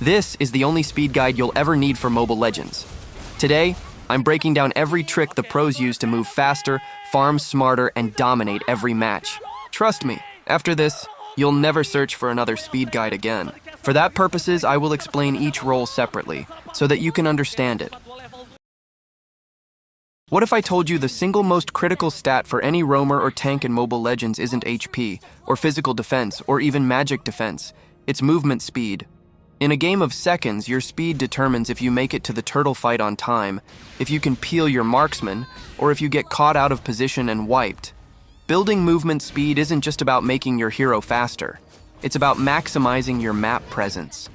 This is the only speed guide you'll ever need for Mobile Legends. Today, I'm breaking down every trick the pros use to move faster, farm smarter, and dominate every match. Trust me, after this, you'll never search for another speed guide again. For that purposes, I will explain each role separately, so that you can understand it. What if I told you the single most critical stat for any roamer or tank in Mobile Legends isn't HP, or physical defense, or even magic defense? It's movement speed. In a game of seconds, your speed determines if you make it to the turtle fight on time, if you can peel your marksman, or if you get caught out of position and wiped. Building movement speed isn't just about making your hero faster. It's about maximizing your map presence.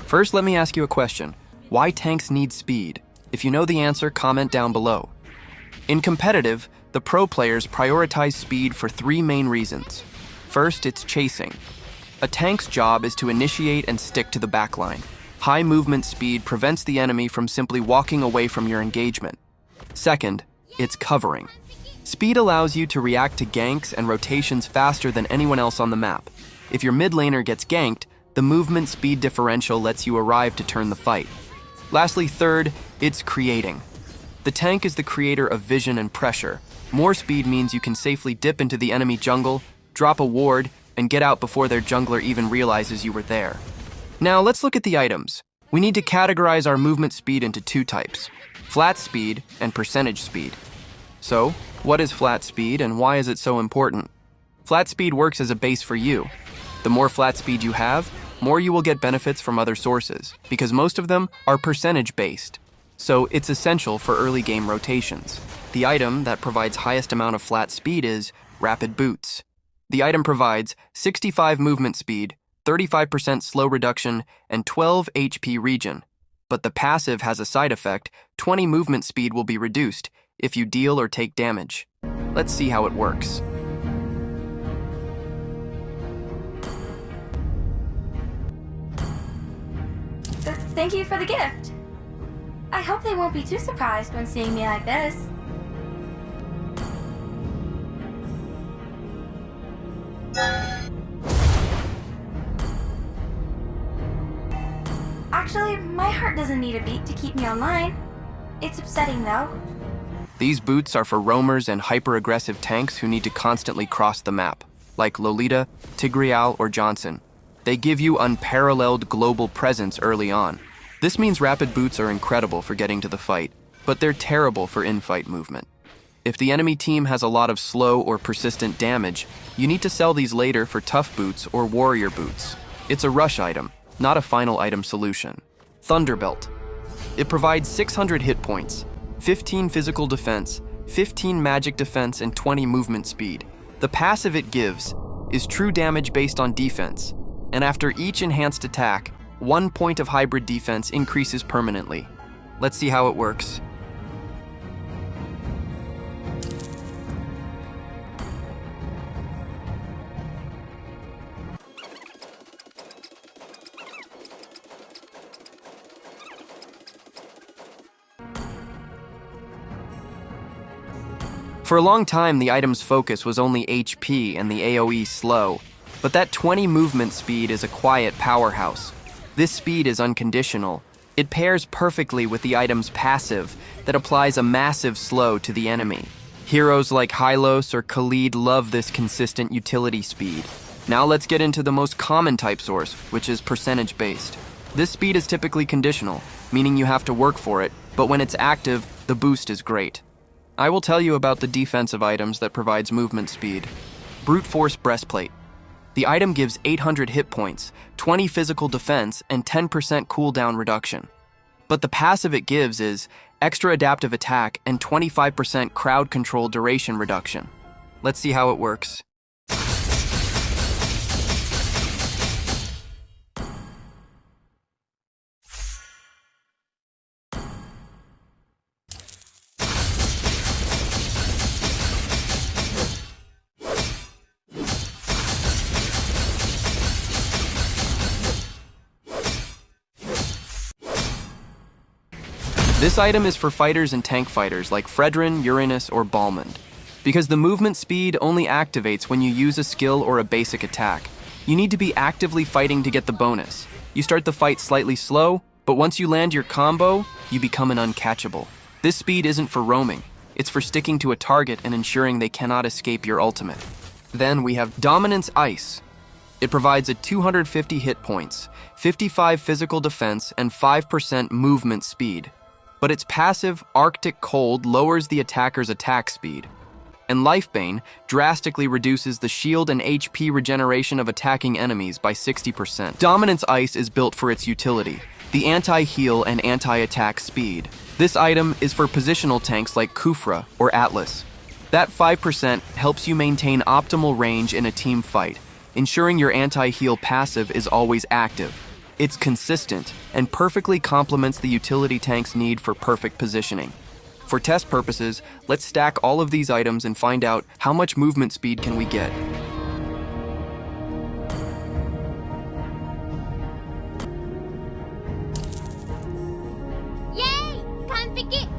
First, let me ask you a question. Why tanks need speed? If you know the answer, comment down below. In competitive, the pro players prioritize speed for three main reasons. First, it's chasing. A tank's job is to initiate and stick to the backline. High movement speed prevents the enemy from simply walking away from your engagement. Second, it's covering. Speed allows you to react to ganks and rotations faster than anyone else on the map. If your mid laner gets ganked, the movement speed differential lets you arrive to turn the fight. Lastly, third, it's creating. The tank is the creator of vision and pressure. More speed means you can safely dip into the enemy jungle, drop a ward, and get out before their jungler even realizes you were there. Now let's look at the items. We need to categorize our movement speed into two types, flat speed and percentage speed. So, what is flat speed and why is it so important? Flat speed works as a base for you. The more flat speed you have, more you will get benefits from other sources, because most of them are percentage based. So it's essential for early game rotations. The item that provides highest amount of flat speed is Rapid Boots. The item provides 65 movement speed, 35% slow reduction, and 12 HP regen. But the passive has a side effect: 20 movement speed will be reduced if you deal or take damage. Let's see how it works. Thank you for the gift. I hope they won't be too surprised when seeing me like this. Actually, my heart doesn't need a beat to keep me online. It's upsetting though. These boots are for roamers and hyper-aggressive tanks who need to constantly cross the map, like Lolita, Tigreal, or Johnson. They give you unparalleled global presence early on. This means rapid boots are incredible for getting to the fight, but they're terrible for in-fight movement. If the enemy team has a lot of slow or persistent damage, you need to sell these later for tough boots or warrior boots. It's a rush item, not a final item solution. Thunderbelt. It provides 600 hit points, 15 physical defense, 15 magic defense, and 20 movement speed. The passive it gives is true damage based on defense, and after each enhanced attack, 1 point of hybrid defense increases permanently. Let's see how it works. For a long time, the item's focus was only HP and the AoE slow, but that 20 movement speed is a quiet powerhouse. This speed is unconditional. It pairs perfectly with the item's passive that applies a massive slow to the enemy. Heroes like Hylos or Khalid love this consistent utility speed. Now let's get into the most common type source, which is percentage based. This speed is typically conditional, meaning you have to work for it, but when it's active, the boost is great. I will tell you about the defensive items that provides movement speed. Brute Force Breastplate. The item gives 800 hit points, 20 physical defense, and 10% cooldown reduction. But the passive it gives is extra adaptive attack and 25% crowd control duration reduction. Let's see how it works. This item is for fighters and tank fighters like Fredrin, Uranus, or Balmond, because the movement speed only activates when you use a skill or a basic attack. You need to be actively fighting to get the bonus. You start the fight slightly slow, but once you land your combo, you become an uncatchable. This speed isn't for roaming. It's for sticking to a target and ensuring they cannot escape your ultimate. Then we have Dominance Ice. It provides a 250 hit points, 55 physical defense, and 5% movement speed. But its passive, Arctic Cold, lowers the attacker's attack speed. And Lifebane drastically reduces the shield and HP regeneration of attacking enemies by 60%. Dominance Ice is built for its utility, the anti-heal and anti-attack speed. This item is for positional tanks like Kufra or Atlas. That 5% helps you maintain optimal range in a team fight, ensuring your anti-heal passive is always active. It's consistent and perfectly complements the utility tank's need for perfect positioning. For test purposes, let's stack all of these items and find out how much movement speed can we get. Yay! 完璧!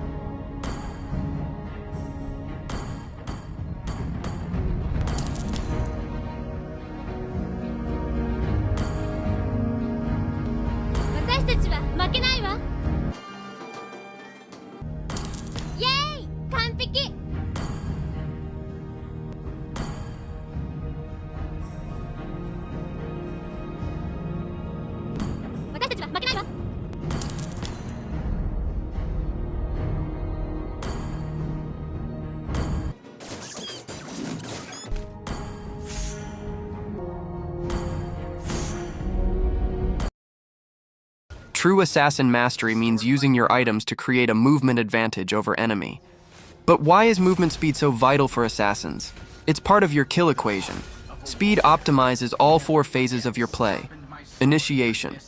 True assassin mastery means using your items to create a movement advantage over enemy. But why is movement speed so vital for assassins? It's part of your kill equation. Speed optimizes all 4 phases of your play. Initiation.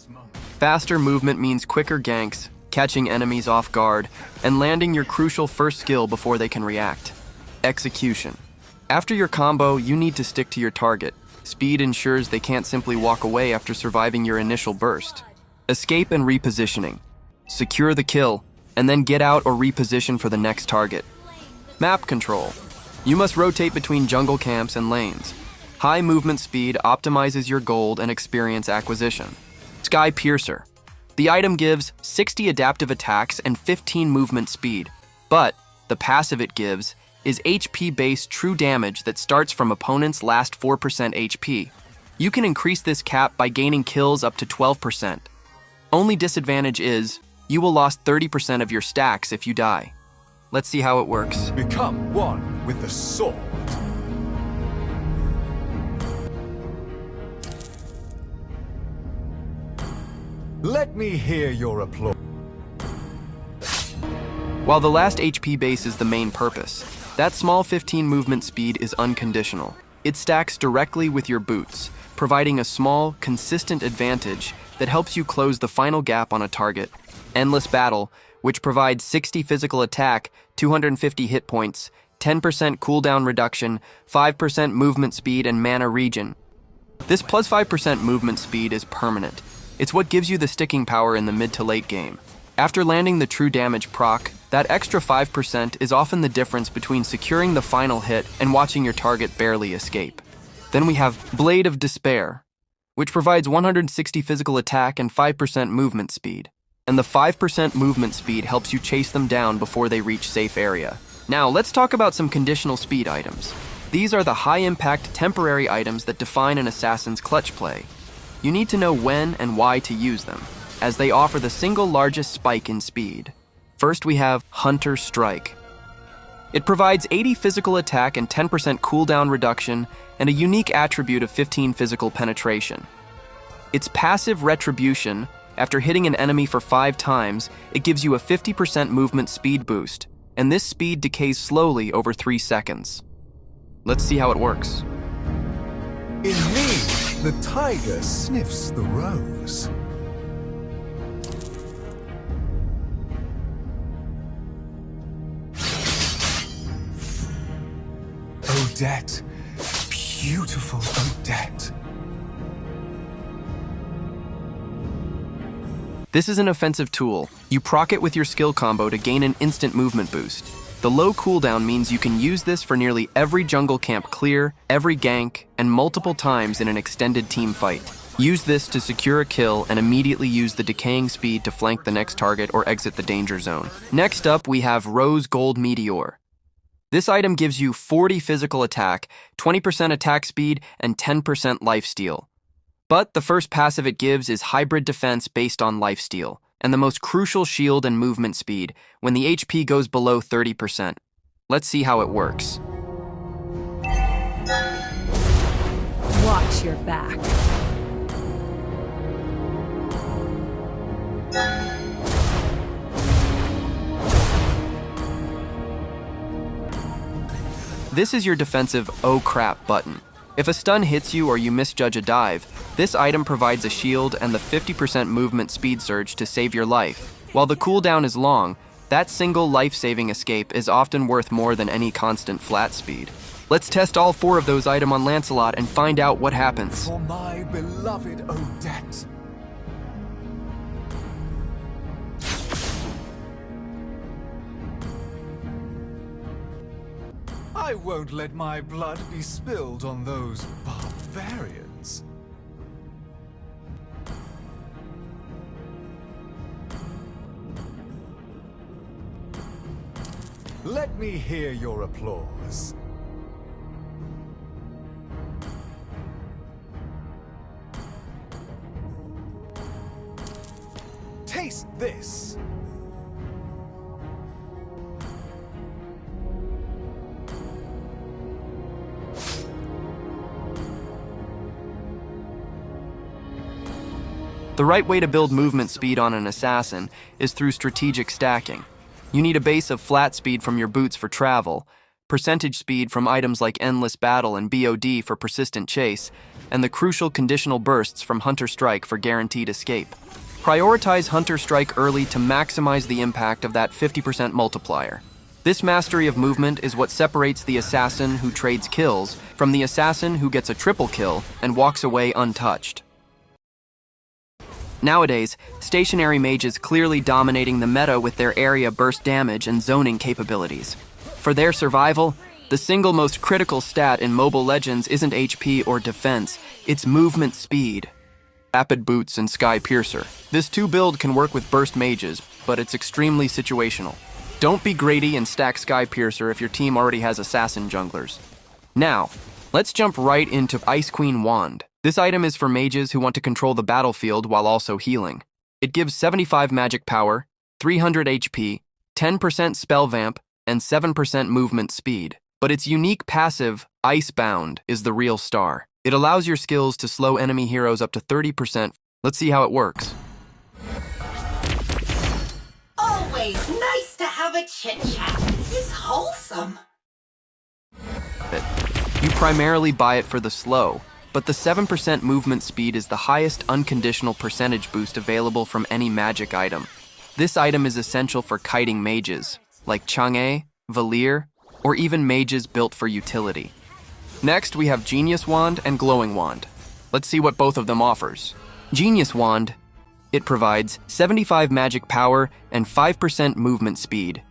Faster movement means quicker ganks, catching enemies off guard, and landing your crucial first skill before they can react. Execution. After your combo, you need to stick to your target. Speed ensures they can't simply walk away after surviving your initial burst. Escape and repositioning. Secure the kill, and then get out or reposition for the next target. Map control. You must rotate between jungle camps and lanes. High movement speed optimizes your gold and experience acquisition. Sky Piercer. The item gives 60 adaptive attacks and 15 movement speed, but the passive it gives is HP-based true damage that starts from opponent's last 4% HP. You can increase this cap by gaining kills up to 12%. Only disadvantage is, you will lose 30% of your stacks if you die. Let's see how it works. Become one with the sword. Let me hear your applause. While the last HP base is the main purpose, that small 15 movement speed is unconditional. It stacks directly with your boots, providing a small, consistent advantage that helps you close the final gap on a target. Endless Battle, which provides 60 physical attack, 250 hit points, 10% cooldown reduction, 5% movement speed, and mana regen. This plus 5% movement speed is permanent. It's what gives you the sticking power in the mid to late game. After landing the true damage proc, that extra 5% is often the difference between securing the final hit and watching your target barely escape. Then we have Blade of Despair, which provides 160 physical attack and 5% movement speed. And the 5% movement speed helps you chase them down before they reach safe area. Now, let's talk about some conditional speed items. These are the high-impact temporary items that define an assassin's clutch play. You need to know when and why to use them, as they offer the single largest spike in speed. First, we have Hunter Strike. It provides 80 physical attack and 10% cooldown reduction, and a unique attribute of 15 physical penetration. Its passive Retribution, after hitting an enemy for 5 times, it gives you a 50% movement speed boost, and this speed decays slowly over 3 seconds. Let's see how it works. In me, the tiger sniffs the rose. Odette, beautiful Odette. This is an offensive tool. You proc it with your skill combo to gain an instant movement boost. The low cooldown means you can use this for nearly every jungle camp clear, every gank, and multiple times in an extended team fight. Use this to secure a kill and immediately use the decaying speed to flank the next target or exit the danger zone. Next up, we have Rose Gold Meteor. This item gives you 40 physical attack, 20% attack speed, and 10% lifesteal. But the first passive it gives is hybrid defense based on lifesteal, and the most crucial shield and movement speed when the HP goes below 30%. Let's see how it works. Watch your back. This is your defensive "oh crap" button. If a stun hits you or you misjudge a dive, this item provides a shield and the 50% movement speed surge to save your life. While the cooldown is long, that single life-saving escape is often worth more than any constant flat speed. Let's test all 4 of those items on Lancelot and find out what happens. For my beloved Odette. I won't let my blood be spilled on those barbarians. Let me hear your applause. Taste this. The right way to build movement speed on an assassin is through strategic stacking. You need a base of flat speed from your boots for travel, percentage speed from items like Endless Battle and BOD for persistent chase, and the crucial conditional bursts from Hunter Strike for guaranteed escape. Prioritize Hunter Strike early to maximize the impact of that 50% multiplier. This mastery of movement is what separates the assassin who trades kills from the assassin who gets a triple kill and walks away untouched. Nowadays, stationary mages clearly dominating the meta with their area burst damage and zoning capabilities. For their survival, the single most critical stat in Mobile Legends isn't HP or defense, it's movement speed. Rapid Boots and Sky Piercer. This 2 build can work with burst mages, but it's extremely situational. Don't be greedy and stack Sky Piercer if your team already has assassin junglers. Now, let's jump right into Ice Queen Wand. This item is for mages who want to control the battlefield while also healing. It gives 75 magic power, 300 HP, 10% spell vamp, and 7% movement speed. But its unique passive, Icebound, is the real star. It allows your skills to slow enemy heroes up to 30%. Let's see how it works. Always nice to have a chit-chat. It's wholesome. You primarily buy it for the slow, but the 7% movement speed is the highest unconditional percentage boost available from any magic item. This item is essential for kiting mages, like Chang'e, Valir, or even mages built for utility. Next, we have Genius Wand and Glowing Wand. Let's see what both of them offers. Genius Wand, it provides 75 magic power and 5% movement speed.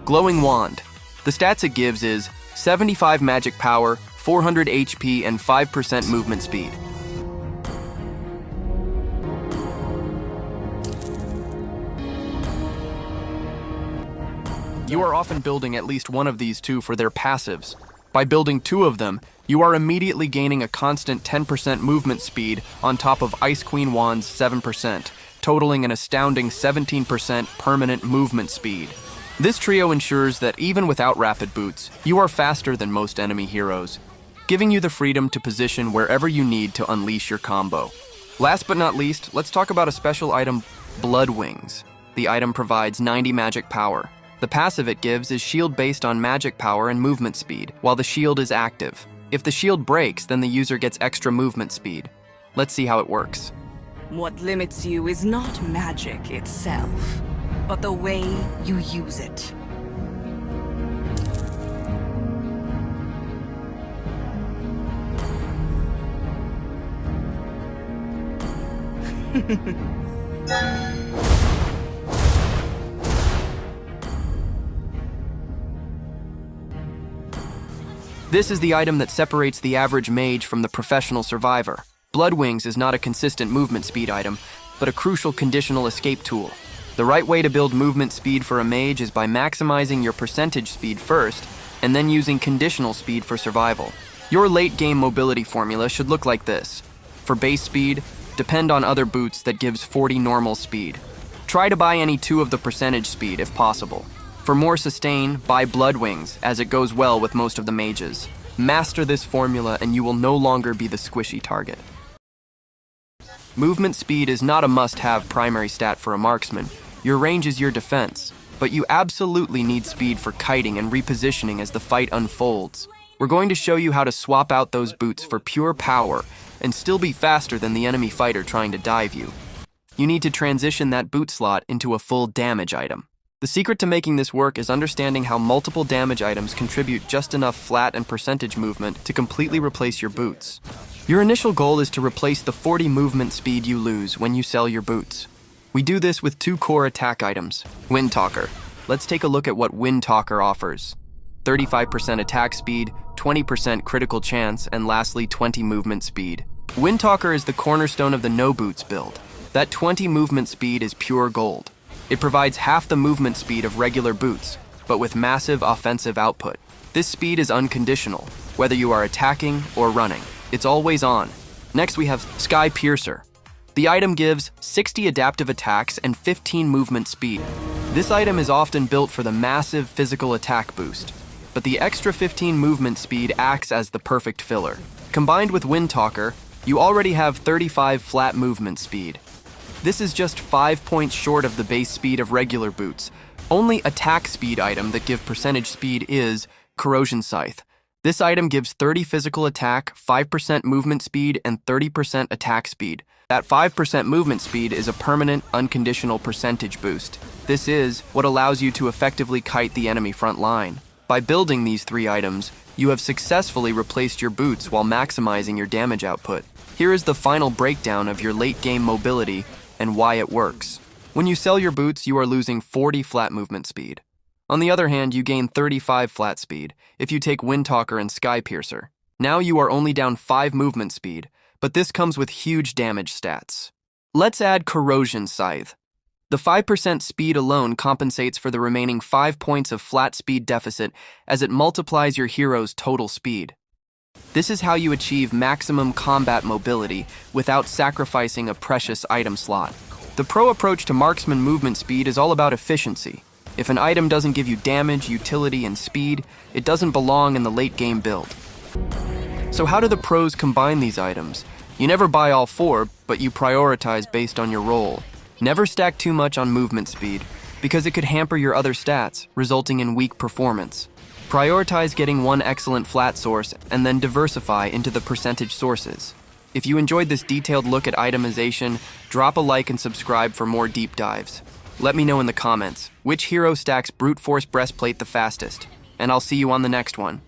Glowing Wand, the stats it gives is 75 magic power, 400 HP, and 5% movement speed. You are often building at least one of these 2 for their passives. By building 2 of them, you are immediately gaining a constant 10% movement speed on top of Ice Queen Wand's 7%, totaling an astounding 17% permanent movement speed. This trio ensures that even without Rapid Boots, you are faster than most enemy heroes, giving you the freedom to position wherever you need to unleash your combo. Last but not least, let's talk about a special item, Blood Wings. The item provides 90 magic power. The passive it gives is shield based on magic power and movement speed, while the shield is active. If the shield breaks, then the user gets extra movement speed. Let's see how it works. What limits you is not magic itself, but the way you use it. This is the item that separates the average mage from the professional survivor. Blood Wings is not a consistent movement speed item, but a crucial conditional escape tool. The right way to build movement speed for a mage is by maximizing your percentage speed first, and then using conditional speed for survival. Your late-game mobility formula should look like this. For base speed, depend on other boots that gives 40 normal speed. Try to buy any 2 of the percentage speed if possible. For more sustain, buy Blood Wings, as it goes well with most of the mages. Master this formula and you will no longer be the squishy target. Movement speed is not a must-have primary stat for a marksman. Your range is your defense, but you absolutely need speed for kiting and repositioning as the fight unfolds. We're going to show you how to swap out those boots for pure power and still be faster than the enemy fighter trying to dive you. You need to transition that boot slot into a full damage item. The secret to making this work is understanding how multiple damage items contribute just enough flat and percentage movement to completely replace your boots. Your initial goal is to replace the 40 movement speed you lose when you sell your boots. We do this with 2 core attack items. Wind Talker. Let's take a look at what Wind Talker offers. 35% attack speed, 20% critical chance, and lastly 20 movement speed. Wind Talker is the cornerstone of the no boots build. That 20 movement speed is pure gold. It provides half the movement speed of regular boots, but with massive offensive output. This speed is unconditional, whether you are attacking or running. It's always on. Next we have Sky Piercer. The item gives 60 adaptive attacks and 15 movement speed. This item is often built for the massive physical attack boost, but the extra 15 movement speed acts as the perfect filler. Combined with Wind Talker, you already have 35 flat movement speed. This is just 5 points short of the base speed of regular boots. Only attack speed item that give percentage speed is Corrosion Scythe. This item gives 30 physical attack, 5% movement speed, and 30% attack speed. That 5% movement speed is a permanent, unconditional percentage boost. This is what allows you to effectively kite the enemy front line. By building these 3 items, you have successfully replaced your boots while maximizing your damage output. Here is the final breakdown of your late-game mobility and why it works. When you sell your boots, you are losing 40 flat movement speed. On the other hand, you gain 35 flat speed if you take Wind Talker and Sky Piercer. Now you are only down 5 movement speed, but this comes with huge damage stats. Let's add Corrosion Scythe. The 5% speed alone compensates for the remaining 5 points of flat speed deficit as it multiplies your hero's total speed. This is how you achieve maximum combat mobility without sacrificing a precious item slot. The pro approach to marksman movement speed is all about efficiency. If an item doesn't give you damage, utility, and speed, it doesn't belong in the late game build. So how do the pros combine these items? You never buy all 4, but you prioritize based on your role. Never stack too much on movement speed, because it could hamper your other stats, resulting in weak performance. Prioritize getting one excellent flat source and then diversify into the percentage sources. If you enjoyed this detailed look at itemization, drop a like and subscribe for more deep dives. Let me know in the comments which hero stacks brute force breastplate the fastest, and I'll see you on the next one.